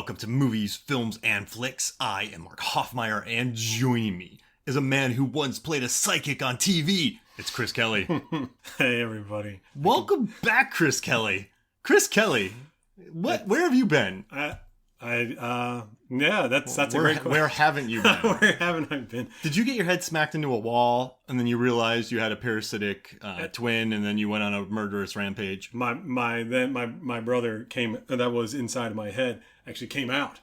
Welcome to Movies, Films, and Flicks. I am Mark Hoffmeyer, and joining me is a man who once played a psychic on TV. It's Chris Kelly. Hey, everybody. Welcome back, Chris Kelly. Chris Kelly, where have you been? Yeah, that's a great question. Where haven't you been? Where haven't I been? Did you get your head smacked into a wall, and then you realized you had a parasitic twin, and then you went on a murderous rampage? My brother that was inside of my head actually came out,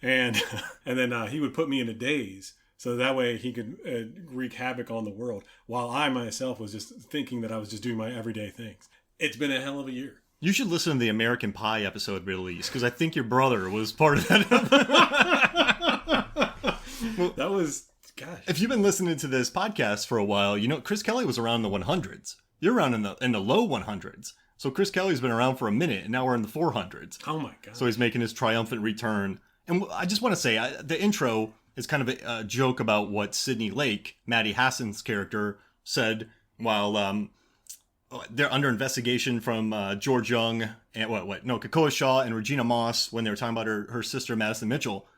and then he would put me in a daze, so that way he could wreak havoc on the world, while I myself was just thinking that I was just doing my everyday things. It's been a hell of a year. You should listen to the American Pie episode release, because I think your brother was part of that. Well, that was, gosh. If you've been listening to this podcast for a while, you know Chris Kelly was around the 100s. You're around in the low 100s. So Chris Kelly's been around for a minute, and now we're in the 400s. Oh my god! So he's making his triumphant return. And I just want to say, the intro is kind of a joke about what Sidney Lake, Maddie Hasson's character, said while they're under investigation from George Young and Kakoa Shaw and Regina Moss when they were talking about her sister Madison Mitchell.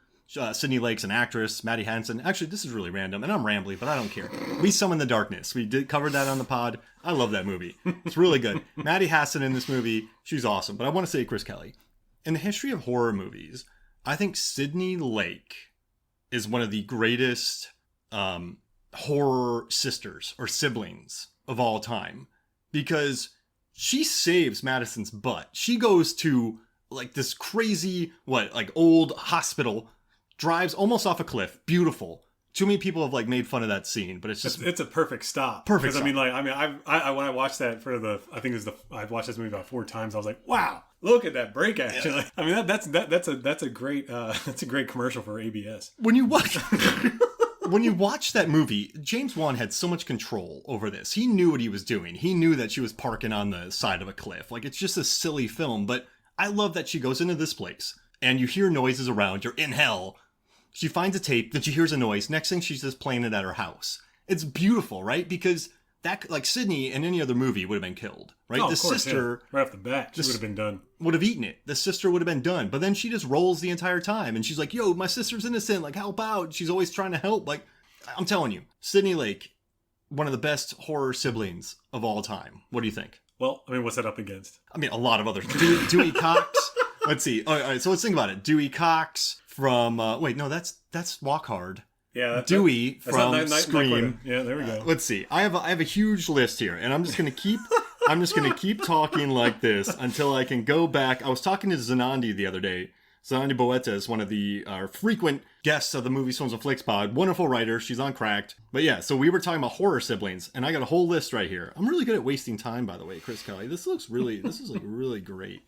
Sidney Lake's an actress, Maddie Hasson. Actually, this is really random, and I'm rambly, but I don't care. We Summon the Darkness. We covered that on the pod. I love that movie. It's really good. Maddie Hasson in this movie, she's awesome. But I want to say Chris Kelly. In the history of horror movies, I think Sidney Lake is one of the greatest horror sisters or siblings of all time. Because she saves Madison's butt. She goes to like this crazy, old hospital, drives almost off a cliff. Beautiful. Too many people have made fun of that scene, but it's a perfect stop. Perfect stop. When I watched that I've watched this movie about 4 times. I was like, wow, look at that break action. Yeah. I mean, that's a great commercial for ABS. When you watch that movie, James Wan had so much control over this. He knew what he was doing. He knew that she was parking on the side of a cliff. It's just a silly film, but I love that she goes into this place and you hear noises around. You're in hell. She finds a tape, then she hears a noise. Next thing, she's just playing it at her house. It's beautiful, right? Because that, Sidney in any other movie would have been killed, right? Oh, the of course, sister, yeah. Right off the bat, she would have been done. Would have eaten it. The sister would have been done. But then she just rolls the entire time, and she's like, "Yo, my sister's innocent. Help out." She's always trying to help. I'm telling you, Sidney Lake, one of the best horror siblings of all time. What do you think? Well, what's that up against? A lot of others. Dewey Cox. Let's see. All right, so let's think about it. Dewey Cox from that's Walk Hard. Yeah, Dewey from Scream. Yeah, there we go. Let's see. I have a huge list here, and I'm just gonna keep talking like this until I can go back. I was talking to Zanandi the other day. Zanandi Boeta is one of the frequent guests of the Movies, Films, and Flicks pod. Wonderful writer. She's on Cracked. But yeah, so we were talking about horror siblings, and I got a whole list right here. I'm really good at wasting time, by the way, Chris Kelly. This is really great.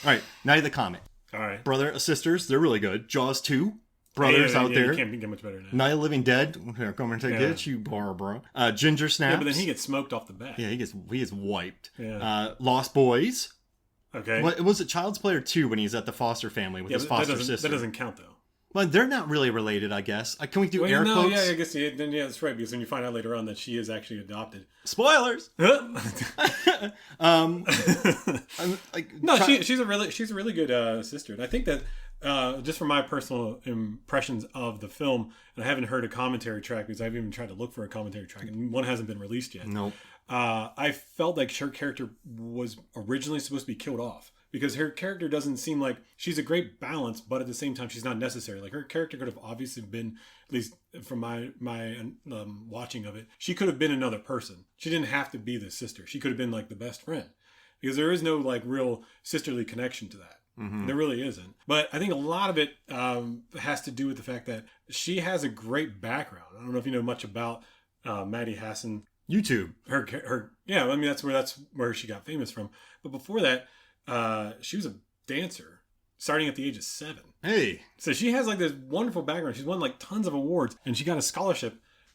All right, Night of the Comet. All right. Brother, sisters, they're really good. Jaws 2. Brothers out there. You can't get much better than that. Night of the Living Dead. Here, come and get you, Barbara. Ginger Snaps. Yeah, but then he gets smoked off the bat. Yeah, he gets wiped. Yeah. Lost Boys. Okay. What was it? Child's Play 2 when he's at the foster family with his foster sister. That doesn't count though. Well, they're not really related, I guess. Can we do air quotes? Yeah, I guess then that's right, because then you find out later on that she is actually adopted. Spoilers. She's a really good sister, and I think that just from my personal impressions of the film, and I haven't heard a commentary track because I've even tried to look for a commentary track, and one hasn't been released yet. Nope. I felt like her character was originally supposed to be killed off. Because her character doesn't seem like she's a great balance, but at the same time, she's not necessary. Her character could have obviously been, at least from my watching of it, she could have been another person. She didn't have to be the sister. She could have been the best friend. Because there is no real sisterly connection to that. Mm-hmm. There really isn't. But I think a lot of it has to do with the fact that she has a great background. I don't know if you know much about Maddie Hasson. YouTube. That's where she got famous from. But before that, she was a dancer starting at the age of 7. Hey. So she has this wonderful background. She's won tons of awards, and she got a scholarship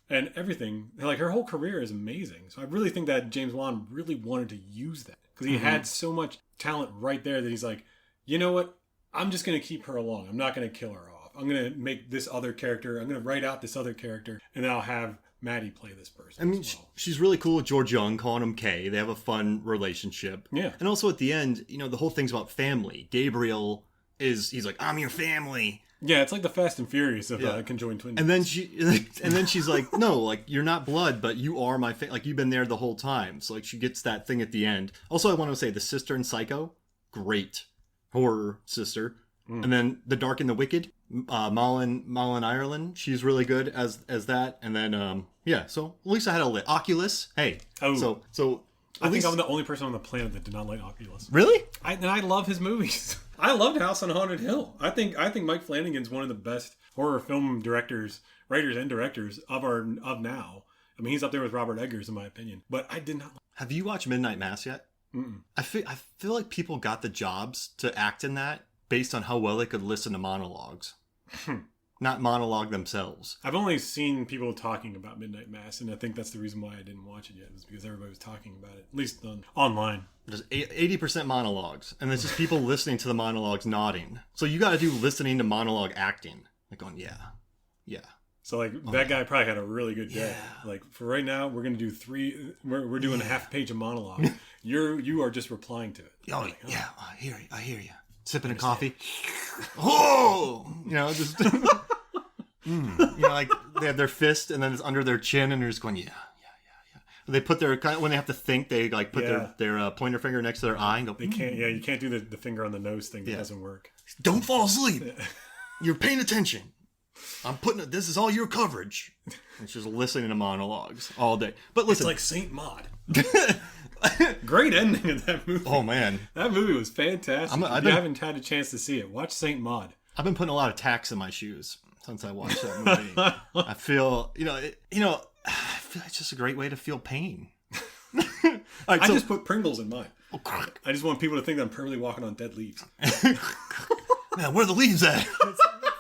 and everything. Her whole career is amazing. So I really think that James Wan really wanted to use that because he had so much talent right there that he's like, you know what? I'm just going to keep her along. I'm not going to kill her off. I'm going to make this other character. I'm going to write out this other character, and then I'll have Maddie play this person. She's really cool with George Young, calling him Kay. They have a fun relationship. Yeah. And also at the end, the whole thing's about family. Gabriel he's like, I'm your family. Yeah, it's like the Fast and Furious of conjoined twins. And then she's like, no, like, you're not blood, but you are my like, you've been there the whole time. So like, she gets that thing at the end. Also, I want to say the sister in Psycho, great horror sister. And then The Dark and the Wicked, Malin Ireland, she's really good as that. And then so at least I had a lit. Oculus, hey, so I think I'm the only person on the planet that did not like Oculus. Really? I love his movies. I loved House on Haunted Hill. I think Mike Flanagan's one of the best horror film writers and directors of now. I mean, he's up there with Robert Eggers in my opinion. But I did not. Have you watched Midnight Mass yet? Mm-mm. I feel like people got the jobs to act in that based on how well they could listen to monologues. Not monologue themselves. I've only seen people talking about Midnight Mass, and I think that's the reason why I didn't watch it yet, was because everybody was talking about it, at least online. There's 80% monologues, and it's just people listening to the monologues nodding. So you got to do listening to monologue acting. Like going, yeah. So like that guy probably had a really good day. Yeah. Like for right now, we're going to do we're doing a half page of monologue. You are just replying to it. Oh, like, yeah, I hear you. Sipping a coffee. Oh! Just... like they have their fist and then it's under their chin and they're just going, yeah. They put their, when they have to think, they like put their pointer finger next to their eye and go, They can't, you can't do the finger on the nose thing. That doesn't work. Don't fall asleep. You're paying attention. This is all your coverage. It's just listening to monologues all day. But listen. It's like Saint Maud. Great ending of that movie. Oh man, that movie was fantastic. If you haven't had a chance to see it, watch Saint Maud. I've been putting a lot of tacks in my shoes since I watched that movie. I feel, it's just a great way to feel pain. Right, I just put Pringles in mine. I just want people to think that I'm permanently walking on dead leaves. Man, where are the leaves at?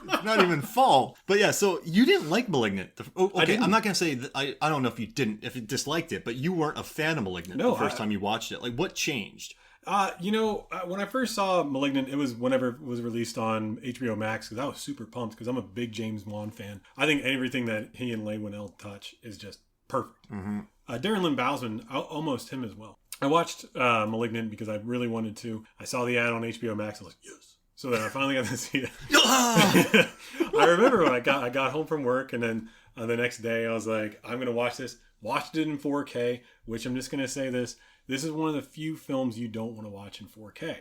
It's not even fall. But yeah, so you didn't like Malignant. Okay, I'm not going to say that I don't know if you disliked it, but you weren't a fan of Malignant the first time you watched it. Like, what changed? When I first saw Malignant, it was whenever it was released on HBO Max, because I was super pumped because I'm a big James Wan fan. I think everything that he and Leigh Whannell touch is just perfect. Mm-hmm. Darren Lynn Bousman, almost him as well. I watched Malignant because I really wanted to. I saw the ad on HBO Max. I was like, yes. So then I finally got to see it. I remember when I got home from work, and then the next day I was like, I'm going to watch this. Watched it in 4K, which I'm just going to say this. This is one of the few films you don't want to watch in 4K.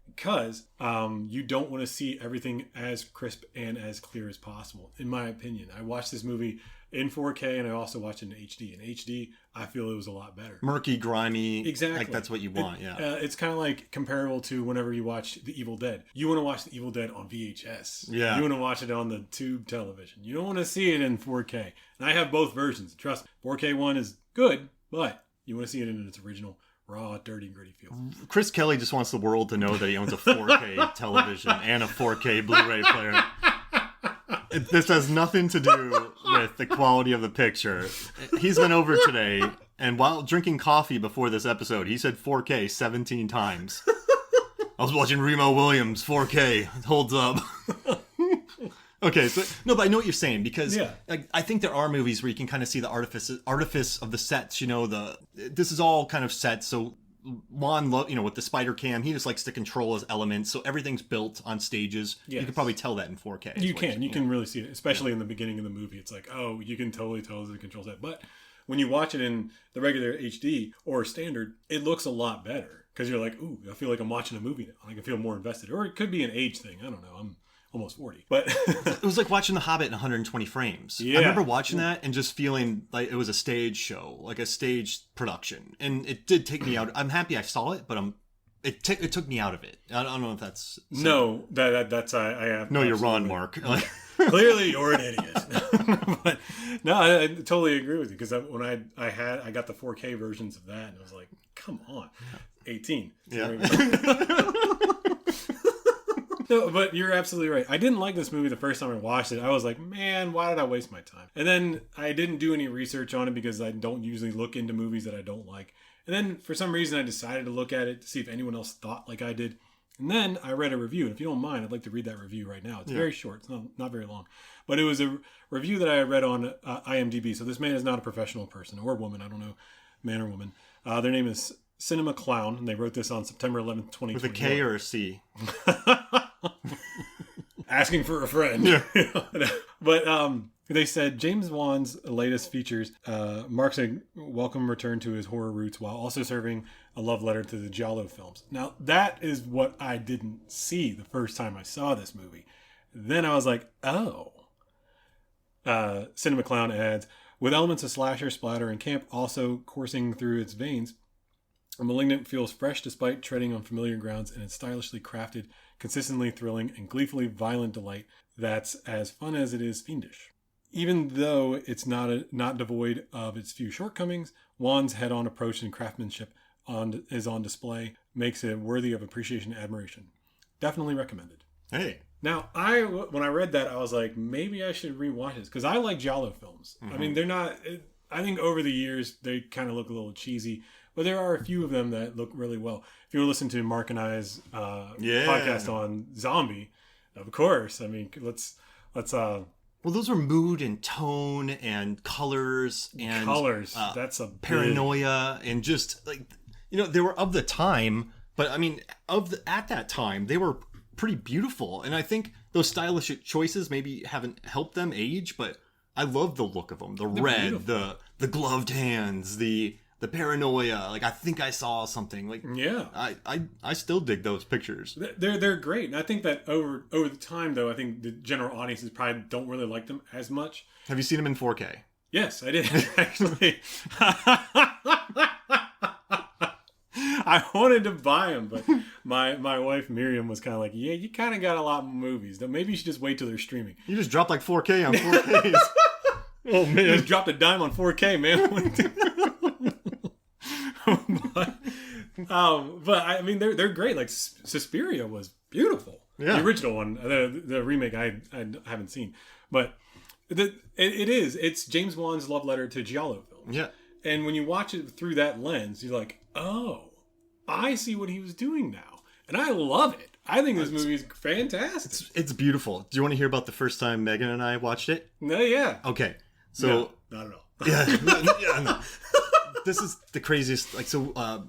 Because you don't want to see everything as crisp and as clear as possible, in my opinion. I watched this movie in 4K, and I also watched it in HD. In HD, I feel it was a lot better. Murky, grimy. Exactly. Like, that's what you want, It's kind of like comparable to whenever you watch The Evil Dead. You want to watch The Evil Dead on VHS. Yeah. You want to watch it on the tube television. You don't want to see it in 4K. And I have both versions. Trust me, 4K one is good, but you want to see it in its original raw, dirty, gritty feel. Chris Kelly just wants the world to know that he owns a 4K television and a 4K Blu-ray player. This has nothing to do with the quality of the picture. He's been over today, and while drinking coffee before this episode, he said 4K 17 times. I was watching Remo Williams, 4K. It holds up. Okay, so no, but I know what you're saying, because I think there are movies where you can kind of see the artifice of the sets. This is all kind of set. So Juan, with the spider cam, he just likes to control his elements. So everything's built on stages. Yes. You can probably tell that in 4K. You can really see it, especially in the beginning of the movie. It's like, oh, you can totally tell it controls that. But when you watch it in the regular HD or standard, it looks a lot better, because you're like, ooh, I feel like I'm watching a movie now. I can feel more invested. Or it could be an age thing. I don't know. I'm almost 40, but it was like watching The Hobbit in 120 frames. I remember watching that and just feeling like it was a stage show, like a stage production, and it did take me out. I'm happy I saw it, but it took me out of it. I don't know if that's that's I have no. You're wrong, Mark. Clearly, you're an idiot. But no, I totally agree with you, because when I got the 4K versions of that, and I was like, come on, 18. No, but you're absolutely right. I didn't like this movie the first time I watched it. I was like, man, why did I waste my time? And then I didn't do any research on it, because I don't usually look into movies that I don't like. And then for some reason I decided to look at it to see if anyone else thought like I did. And then I read a review. And if you don't mind, I'd like to read that review right now. It's very short. It's not very long. But it was a review that I read on IMDb. So this man is not a professional person or woman. I don't know, man or woman. Their name is Cinema Clown, and they wrote this on September 11th, 2021. With a K or a C? asking for a friend. Yeah. But they said James Wan's latest features marks a welcome return to his horror roots while also serving a love letter to the Giallo films. Now, that is what I didn't see the first time I saw this movie. Then I was like, oh. Cinema Clown adds, with elements of slasher, splatter, and camp also coursing through its veins, Malignant feels fresh despite treading on familiar grounds, and it's stylishly crafted, consistently thrilling, and gleefully violent delight that's as fun as it is fiendish. Even though it's not devoid of its few shortcomings, Wan's head-on approach and craftsmanship is on display, makes it worthy of appreciation and admiration. Definitely recommended. Hey. Now, when I read that, I was like, maybe I should rewatch this, because I like Giallo films. I mean, they're not... I think over the years, they kind of look a little cheesy, but there are a few of them that look really well. If you listen to Mark and I's podcast on Zombie, of course. I mean, let's. Well, those are mood and tone and colors and that's a paranoia and just like they were of the time, but I mean, at that time they were pretty beautiful, and I think those stylish choices maybe haven't helped them age, but I love the look of them. The red, beautiful. the gloved hands, the paranoia. Like, I think I saw something. Like, yeah, I still dig those pictures. They're great, and I think that over the time, though, I think the general audiences probably don't really like them as much. Have you seen them in 4K? Yes, I did actually. I wanted to buy them, but my wife Miriam was kind of like, "Yeah, you kind of got a lot of movies. Though maybe you should just wait till they're streaming." You just dropped like 4K on 4Ks. Oh man, you just dropped a dime on 4K, man. But I mean, they're great. Like Suspiria was beautiful. Yeah. The original one, the remake I haven't seen, but it's James Wan's love letter to Giallo films. Yeah. And when you watch it through that lens, you're like, oh, I see what he was doing now. And I love it. I think this movie is fantastic. It's beautiful. Do you want to hear about the first time Megan and I watched it? No, yeah. Okay. So no, not at all. No. This is the craziest. Like, so I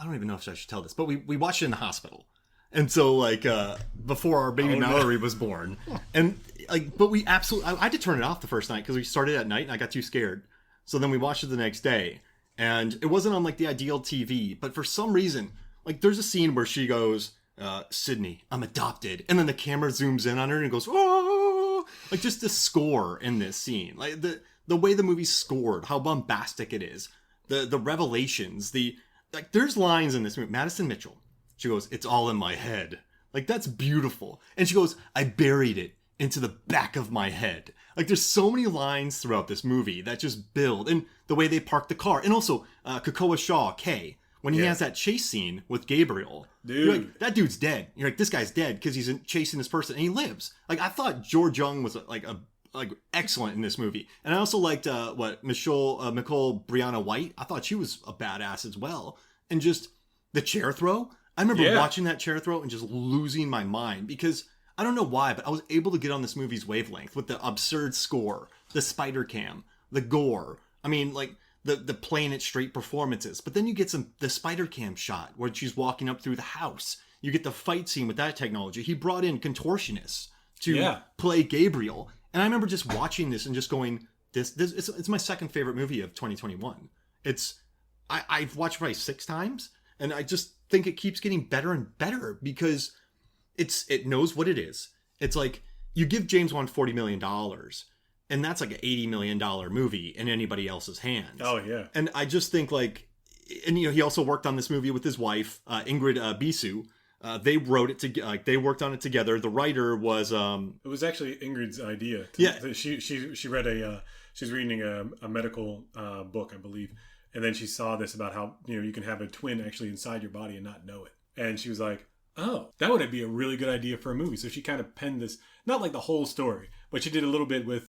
don't even know if I should tell this, but we watched it in the hospital. And so, like, before our baby Mallory was born. And, like, but we absolutely... I had to turn it off the first night because we started at night and I got too scared. So then we watched it the next day. And it wasn't on, like, the ideal TV. But for some reason, like, there's a scene where she goes, Sydney, I'm adopted. And then the camera zooms in on her and goes, oh! Like, just the score in this scene. Like, the way the movie's scored, how bombastic it is. The revelations, like, there's lines in this movie. Madison Mitchell, she goes, it's all in my head. Like, that's beautiful. And she goes, I buried it into the back of my head. Like, there's so many lines throughout this movie that just build. And the way they park the car. And also, Kakoa Shaw, Kay, when he has that chase scene with Gabriel. Dude. You're like, that dude's dead. You're like, this guy's dead because he's chasing this person. And he lives. Like, I thought George Young was, like excellent in this movie. And I also liked, Nicole Brianna White. I thought she was a badass as well. And just the chair throw. I remember watching that chair throw and just losing my mind because I don't know why, but I was able to get on this movie's wavelength with the absurd score, the spider cam, the gore. I mean, like the playing it straight performances. But then you get the spider cam shot where she's walking up through the house. You get the fight scene with that technology. He brought in contortionists to play Gabriel. And I remember just watching this and just going, it's my second favorite movie of 2021. I've watched it probably 6 times. And I just think it keeps getting better and better because it knows what it is. It's like you give James Wan $40 million and that's like an $80 million movie in anybody else's hands. Oh, yeah. And I just think like, and he also worked on this movie with his wife, Ingrid Bisu. They wrote it they worked on it together. The writer was it was actually Ingrid's idea. She read she's reading a medical book, I believe. And then she saw this about how, you can have a twin actually inside your body and not know it. And she was like, oh, that would be a really good idea for a movie. So she kind of penned this, not like the whole story, but she did a little bit with